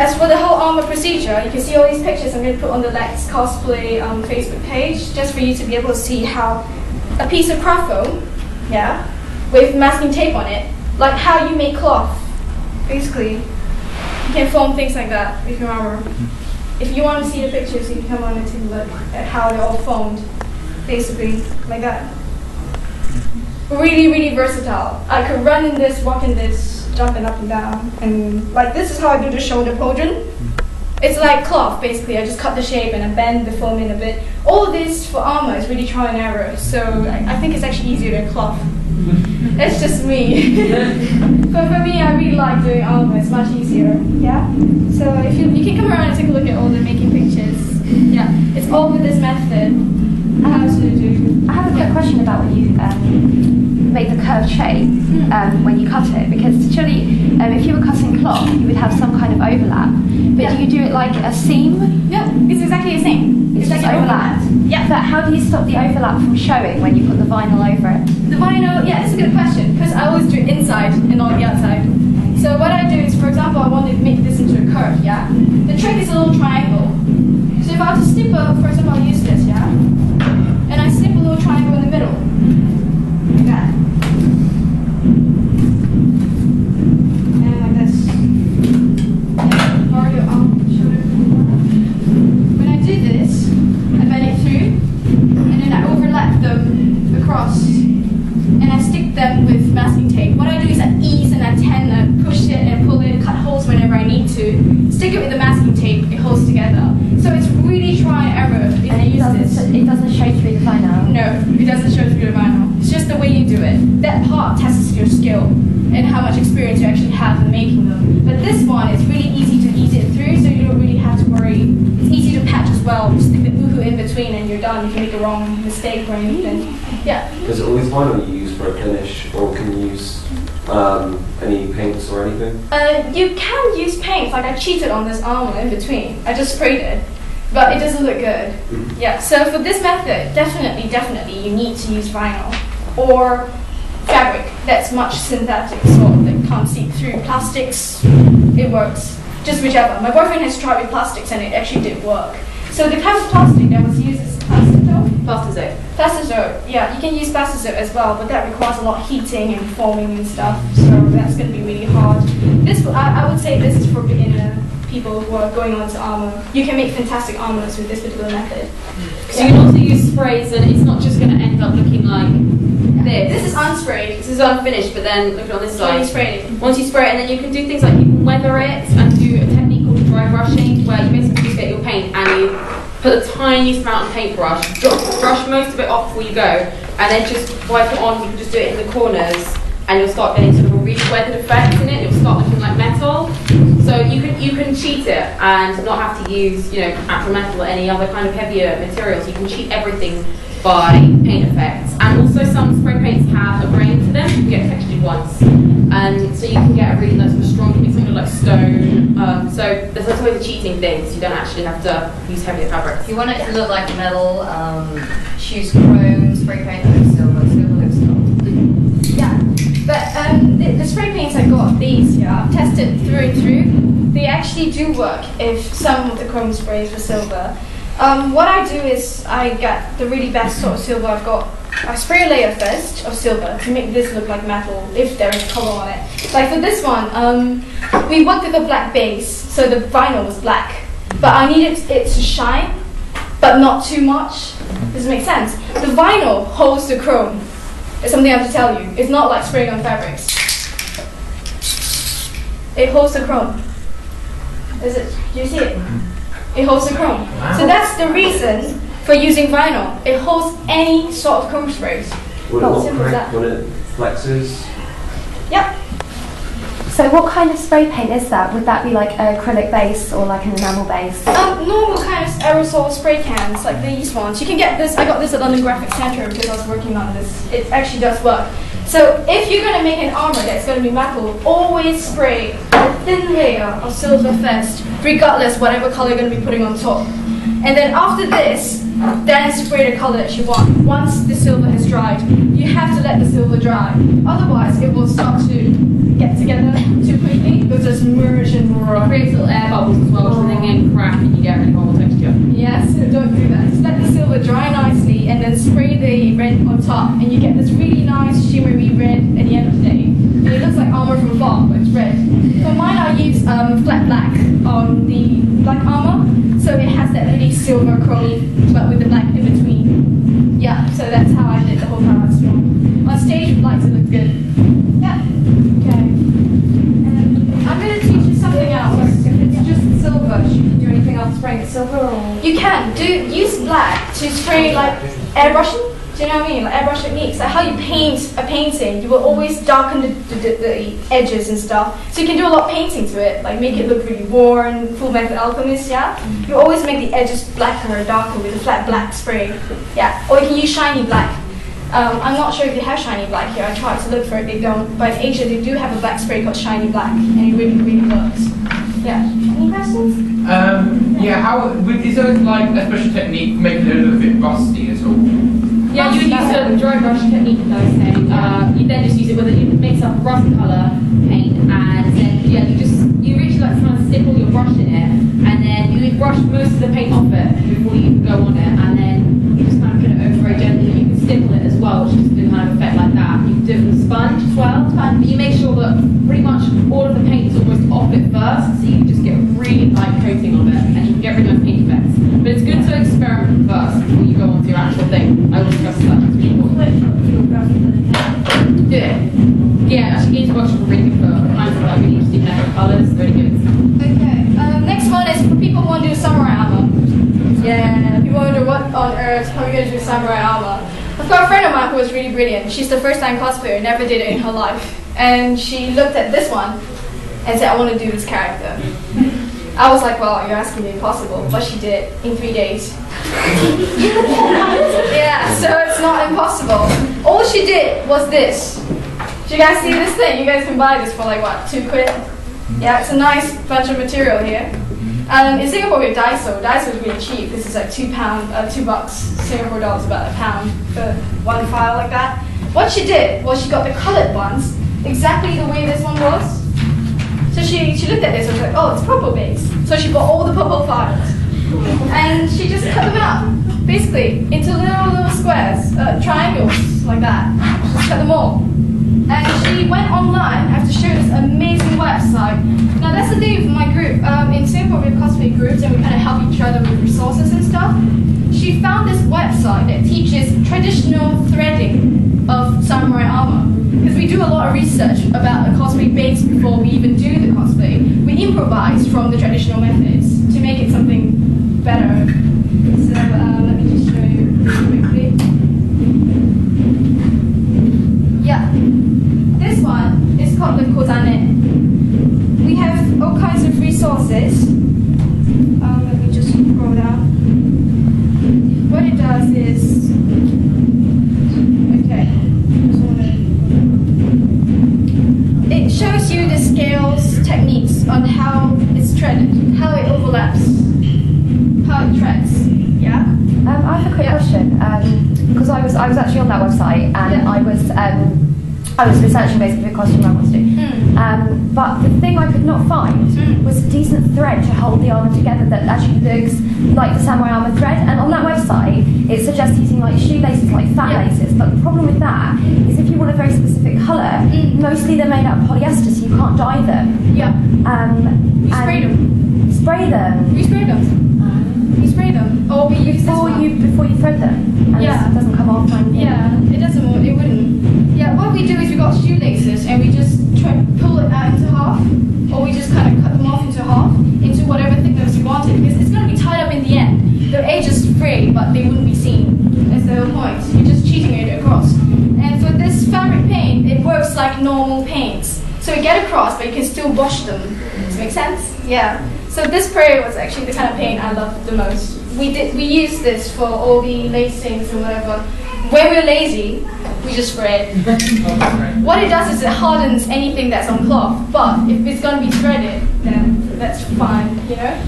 as for the whole armor procedure, you can see all these pictures I'm going to put on the Lex Cosplay Facebook page, just for you to be able to see how a piece of craft foam, yeah, with masking tape on it, like how you make cloth. Basically, you can foam things like that with your armor. If you want to see the pictures, you can come on and take a look at how they're all foamed, basically, like that. Really, really versatile. I could run in this, walk in this, jumping up and down, and like this is how I do the shoulder pauldron. It's like cloth, basically. I just cut the shape and I bend the foam in a bit. All this for armor is really trial and error, so I think it's actually easier than cloth. It's just me. But for me, I really like doing armor. It's much easier. Yeah. So if you can come around and take a look at all the making pictures. Yeah, it's all with this method. I have a quick question about when you make the curved shape when you cut it, because surely if you were cutting cloth, you would have some kind of overlap. But do you do it like a seam? No, it's exactly the same. It's just overlap. Yeah. But how do you stop the overlap from showing when you put the vinyl over it? The vinyl, yeah, that's a good question, because I always do it inside and not the outside. So what I do is, for example, I want to make this into a curve, yeah? The trick is a little triangle. So if I was to snip for example, I'll use this, yeah? And I snip a little triangle in the middle. Like that. And like this. And or your arm, shoulder. When I do this, I bend it through, and then I overlap them across. And I stick them with masking tape. What I do is I ease and I tend to push it and pull it, cut holes whenever I need to. Stick it with the masking tape, it holds together. So it's really try and error if and you use this. It doesn't show through the vinyl? No, it doesn't show through the vinyl. It's just the way you do it. That part tests your skill and how much experience you actually have in making them. But this one is really easy to ease it through, so you don't really have to worry. It's easy to patch as well. Just stick the boohoo in between and you're done if you make a wrong mistake or anything. Yeah. Is it always vinyl you use for a finish, or can you use any paints or anything? You can use paints. Like I cheated on this armor in between. I just sprayed it, but it doesn't look good. Yeah. So for this method, definitely, you need to use vinyl or fabric that's much synthetic, sort of that can't seep through. Plastics, it works. Just whichever. My boyfriend has tried with plastics and it actually did work. So the type of plastic that was used is Plastizote. Plastizote, yeah, you can use Plastizote as well, but that requires a lot of heating and forming and stuff, so that's going to be really hard. This, I would say this is for beginner people who are going on to armor. You can make fantastic armors with this particular method. So you can also use sprays, and it's not just going to end up looking like this. This is unsprayed. This is unfinished, but then look on this side. You sprayed it. Once you spray it, and then you can do things like you can weather it and do a technique called dry brushing, where you basically just get your paint and you put the tiniest amount of paintbrush, brush most of it off before you go, and then just wipe it on. You can just do it in the corners, and you'll start getting sort of a really weathered effect in it. It'll start looking like metal. So you can cheat it and not have to use, you know, actual metal or any other kind of heavier materials. You can cheat everything by paint effects. And also some spray paints have a grain to them. You can get textured ones. And so you can get a really nice, strong, it's something like stone. So there's always a cheating thing, so you don't actually have to use heavier fabrics. If you want it to look like metal, choose chrome, spray paint with silver looks gold. Yeah, but the spray paints I got, these, yeah, I've tested through and through. They actually do work if some of the chrome sprays were silver. What I do is I get the really best sort of silver I've got. I spray a layer first of silver to make this look like metal if there is color on it. Like for this one, we worked with a black base, so the vinyl was black. But I needed it to shine, but not too much. Does it make sense? The vinyl holds the chrome. It's something I have to tell you. It's not like spraying on fabrics. It holds the chrome. Do you see it? It holds the chrome. Wow. So that's the reason for using vinyl. It holds any sort of chrome sprays. Will it not crack when it flexes? Yep. So what kind of spray paint is that? Would that be like an acrylic base or like an enamel base? Normal kind of aerosol spray cans, like these ones. You can get this, I got this at London Graphic Centre because I was working on this. It actually does work. So if you're going to make an armor that's going to be metal, always spray a thin layer of silver first, regardless whatever color you're going to be putting on top. And then after this, then spray the color that you want. Once the silver has dried, you have to let the silver dry. Otherwise, it will start to get together too quickly. It will just merge and It creates little air bubbles as well, so then get crack and you get really horrible texture. yes, so don't do that. Just let the silver dry nicely and then spray the red on top, and you get this really nice shimmery red at the end of the day. And it looks like armor from Bob, but it's red. For mine, I use flat black on the black armor, so it has that really silver chrome, but with the black in between. Yeah, so that's how I did the whole time as well. On stage, we'd like to look good. Yeah. Okay. I'm going to teach you something else. If it's just silver, should you do anything else spraying it silver or? You can use black to spray like airbrushing. Do you know what I mean? Like airbrush techniques. Like how you paint a painting, you will always darken the edges and stuff. So you can do a lot of painting to it, like make it look really worn, Full Metal Alchemist, yeah? You always make the edges blacker or darker with a flat black spray. Yeah. Or you can use shiny black. I'm not sure if they have shiny black here. I tried to look for it, they don't. But in Asia, they do have a black spray called shiny black, and it really, really works. Yeah. Any questions? Yeah, is there like a special technique for making it a little bit rusty at all? Yeah, you would use a dry brush technique, as I was saying. You then just use it with you mix up rust colour paint, and then you really like kind of stipple your brush in it, and then you would brush most of the paint off it before you go on it, and then you just kind of put it over very gently. You can stipple it as well, which gives a kind of effect like that. You can do it with a sponge as well, but you make sure that pretty much all of the paint is almost off it first, so you can just get a really light coating of it, and you can get rid of paint effects. But it's good to experiment first before you go on to your actual thing. I will discuss that. It's really important. Do it. Yeah, actually, each box is really good for kinds of like really interesting metal colours. Really good. Okay. Next one is for people who want to do samurai armor. Yeah. People wonder what on earth how are you going to do samurai armor? I've got a friend of mine who was really brilliant. She's the first-time cosplayer, never did it in her life, and she looked at this one and said, "I want to do this character." I was like, well, you're asking the impossible, but she did in 3 days. Yeah, so it's not impossible. All she did was this. Do you guys see this thing? You guys can buy this for like what, 2 quid? Yeah, it's a nice bunch of material here. In Singapore we have Daiso. Daiso is really cheap. This is like £2, $2 Singapore dollars, about £1 for one file like that. What she did was she got the colored ones exactly the way this one was. So she looked at this and was like, oh, it's purple base. So she bought all the purple files. And she just cut them out, basically, into little squares, triangles, like that. Just cut them all. And she went online, I have to show this amazing website. Now that's the thing with my group. In Singapore we have cosplay groups and we kind of help each other with resources and stuff. She found this website that teaches traditional threading of samurai armor. Because we do a lot of research about the cosplay base before we even do the cosplay. We improvise from the traditional methods to make it something better. So let me just show you really quickly. Yeah, this one is called the Kozane. We have all kinds of resources. Let me just scroll down. What it does is, it shows you the scales, techniques on how it's threaded, how it overlaps, how it threads. Yeah. I have a quick question because I was actually on that website and I was researching basically the costume I wanted to do. But the thing I could not find was a decent thread to hold the armour together that actually looks like the samurai armour thread. And on that website, it suggests using like shoelaces, like fat laces. But the problem with that is if you want a very specific colour, mostly they're made out of polyester, so you can't dye them. Yeah. You spray them. Spray them. We spray them. You spray them. Or we use before you thread them. And yeah. It doesn't come off. Yeah. It doesn't. It wouldn't. Yeah. What we do is we got shoelaces and we just try to pull it out into half, or we just kind of cut them off into half, into whatever thickness you wanted, because it's going to be tied up in the end. The edges free, but they wouldn't be seen. That's the whole point. You're just cheating it across. And for this fabric paint, it works like normal paints. So you get across, but you can still wash them. Does it make sense? Yeah. So this spray was actually the kind of paint I loved the most. We used this for all the lacings and whatever. When we're lazy, we just spray it. What it does is it hardens anything that's on cloth, but if it's going to be threaded, then that's fine, you know?